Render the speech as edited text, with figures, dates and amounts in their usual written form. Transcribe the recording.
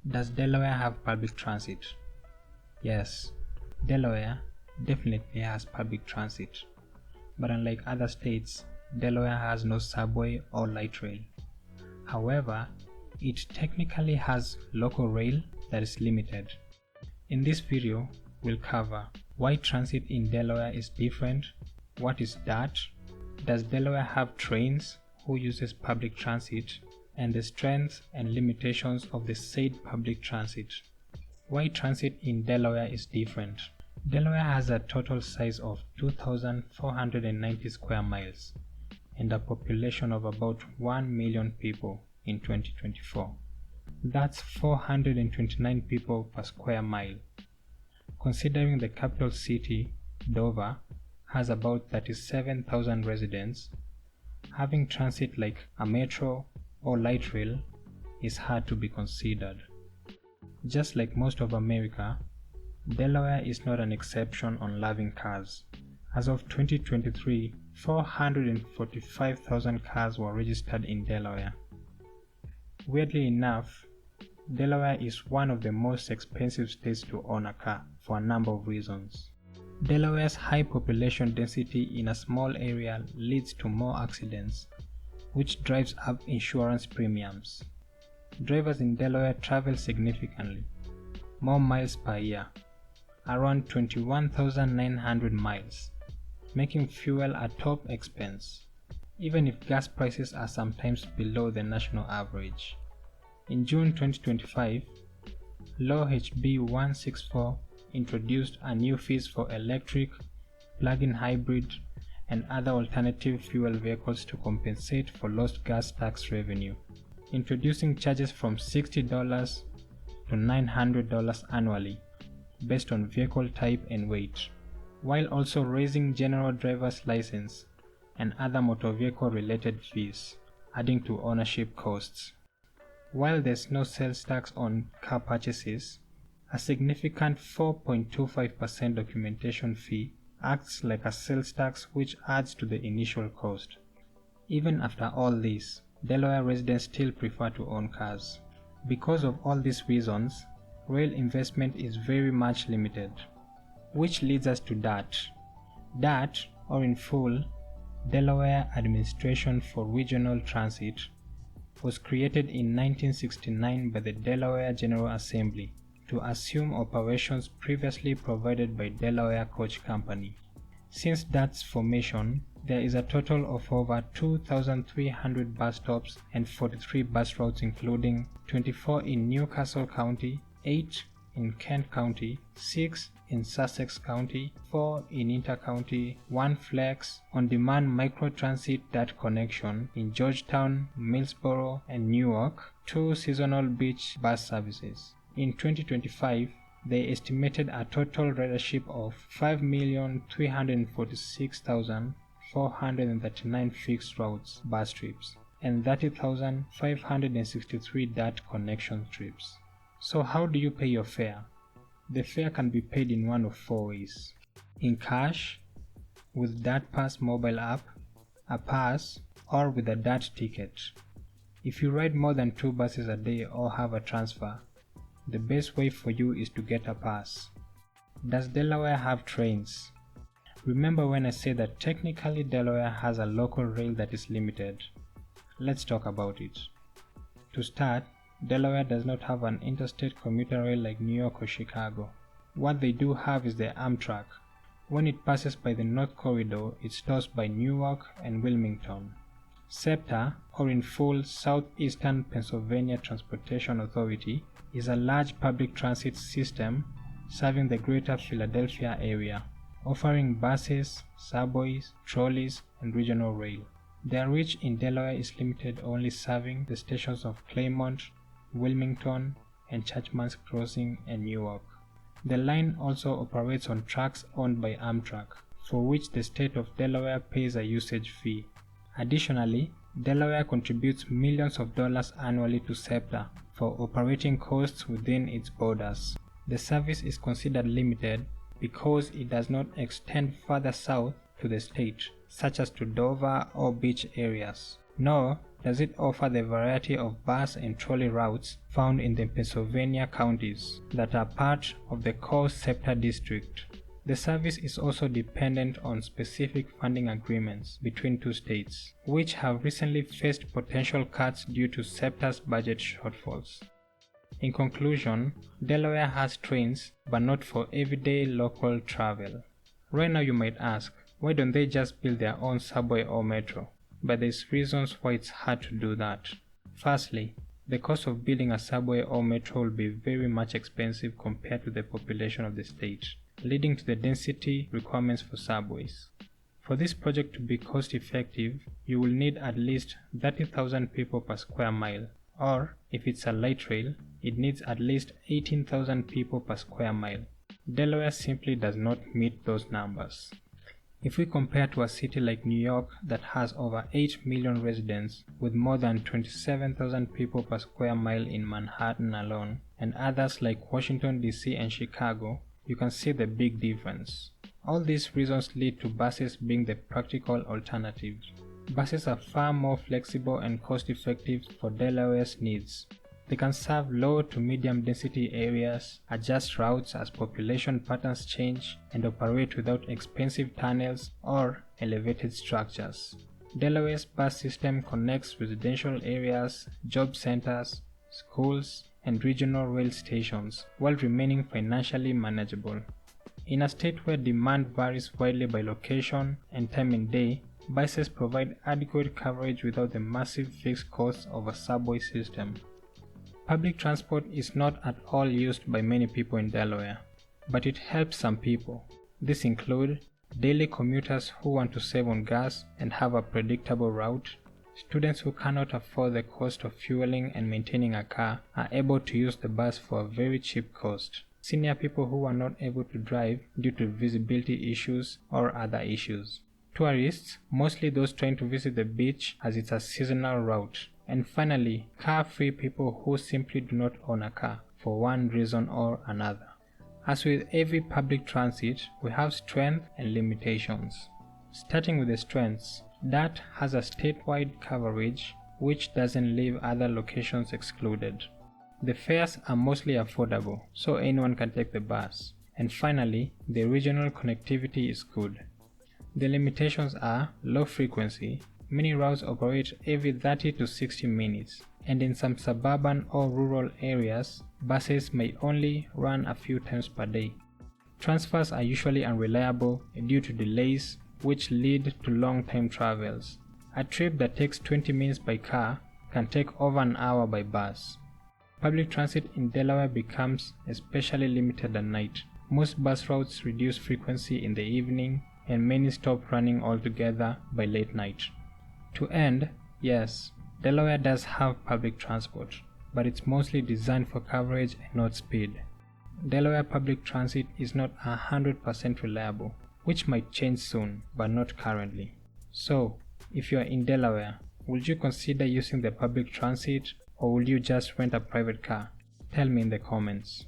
Does Delaware have public transit? Yes, Delaware definitely has public transit, but unlike other states, Delaware has no subway or light rail. However, it technically has local rail that is limited. In this video, we'll cover why transit in Delaware is different, what is DART, does Delaware have trains, who uses public transit, and the strengths and limitations of the said public transit. Why transit in Delaware is different. Delaware has a total size of 2,490 square miles and a population of about 1 million people in 2024. That's 429 people per square mile. Considering the capital city, Dover, has about 37,000 residents, having transit like a metro or light rail is hard to be considered. Just like most of America, Delaware is not an exception on loving cars. As of 2023, 445,000 cars were registered in Delaware. Weirdly enough, Delaware is one of the most expensive states to own a car for a number of reasons. Delaware's high population density in a small area leads to more accidents, which drives up insurance premiums. Drivers in Delaware travel significantly, more miles per year, around 21,900 miles, making fuel a top expense, even if gas prices are sometimes below the national average. In June 2025, Law HB 164 introduced a new fees for electric, plug-in hybrid, and other alternative fuel vehicles to compensate for lost gas tax revenue, introducing charges from $60 to $900 annually based on vehicle type and weight, while also raising general driver's license and other motor vehicle related fees, adding to ownership costs. While there's no sales tax on car purchases, a significant 4.25% documentation fee acts like a sales tax which adds to the initial cost. Even after all this, Delaware residents still prefer to own cars. Because of all these reasons, rail investment is very much limited. Which leads us to DART. DART, or in full, Delaware Administration for Regional Transit, was created in 1969 by the Delaware General Assembly to assume operations previously provided by Delaware Coach Company. Since DART's formation, there is a total of over 2,300 bus stops and 43 bus routes, including 24 in Newcastle County, 8 in Kent County, 6 in Sussex County, 4 in Inter-County, 1 flex, on-demand microtransit DART connection in Georgetown, Millsboro, and Newark, 2 seasonal beach bus services. In 2025, they estimated a total ridership of 5,346,439 fixed routes bus trips and 30,563 DART connection trips. So how do you pay your fare? The fare can be paid in one of 4 ways: in cash, with DART Pass mobile app, a pass, or with a DART ticket. If you ride more than 2 buses a day or have a transfer, the best way for you is to get a pass. Does Delaware have trains? Remember when I said that technically Delaware has a local rail that is limited? Let's talk about it. To start, Delaware does not have an interstate commuter rail like New York or Chicago. What they do have is the Amtrak. When it passes by the North Corridor, it stops by Newark and Wilmington. SEPTA, or in full Southeastern Pennsylvania Transportation Authority, is a large public transit system serving the greater Philadelphia area, offering buses, subways, trolleys, and regional rail. Their reach in Delaware is limited, only serving the stations of Claymont, Wilmington, and Churchman's Crossing and Newark. The line also operates on tracks owned by Amtrak, for which the state of Delaware pays a usage fee. Additionally, Delaware contributes millions of dollars annually to SEPTA for operating costs within its borders. The service is considered limited because it does not extend further south to the state, such as to Dover or beach areas, nor does it offer the variety of bus and trolley routes found in the Pennsylvania counties that are part of the core SEPTA district. The service is also dependent on specific funding agreements between two states, which have recently faced potential cuts due to SEPTA's budget shortfalls. In conclusion, Delaware has trains, but not for everyday local travel. Right now you might ask, why don't they just build their own subway or metro? But there's reasons why it's hard to do that. Firstly, the cost of building a subway or metro will be very much expensive compared to the population of the state, leading to the density requirements for subways. For this project to be cost effective, you will need at least 30,000 people per square mile, or if it's a light rail, it needs at least 18,000 people per square mile. Delaware simply does not meet those numbers. If we compare to a city like New York that has over 8 million residents with more than 27,000 people per square mile in Manhattan alone, and others like Washington DC and Chicago, you can see the big difference. All these reasons lead to buses being the practical alternative. Buses are far more flexible and cost-effective for Delaware's needs. They can serve low to medium density areas, adjust routes as population patterns change, and operate without expensive tunnels or elevated structures. Delaware's bus system connects residential areas, job centers, schools, and regional rail stations while remaining financially manageable. In a state where demand varies widely by location and time in day, buses provide adequate coverage without the massive fixed costs of a subway system. Public transport is not at all used by many people in Delaware, but it helps some people. These include daily commuters who want to save on gas and have a predictable route. Students who cannot afford the cost of fueling and maintaining a car are able to use the bus for a very cheap cost. Senior people who are not able to drive due to visibility issues or other issues. Tourists, mostly those trying to visit the beach as it's a seasonal route. And finally, car-free people who simply do not own a car for one reason or another. As with every public transit, we have strengths and limitations. Starting with the strengths, DART has a statewide coverage which doesn't leave other locations excluded. The fares are mostly affordable, so anyone can take the bus. And finally, the regional connectivity is good. The limitations are low frequency. Many routes operate every 30 to 60 minutes, and in some suburban or rural areas, buses may only run a few times per day. Transfers are usually unreliable due to delays, which lead to long time travels. A trip that takes 20 minutes by car can take over an hour by bus. Public transit in Delaware becomes especially limited at night. Most bus routes reduce frequency in the evening, and many stop running altogether by late night. To end, yes, Delaware does have public transport, but it's mostly designed for coverage and not speed. Delaware public transit is not 100% reliable, which might change soon, but not currently. So, if you are in Delaware, would you consider using the public transit, or would you just rent a private car? Tell me in the comments.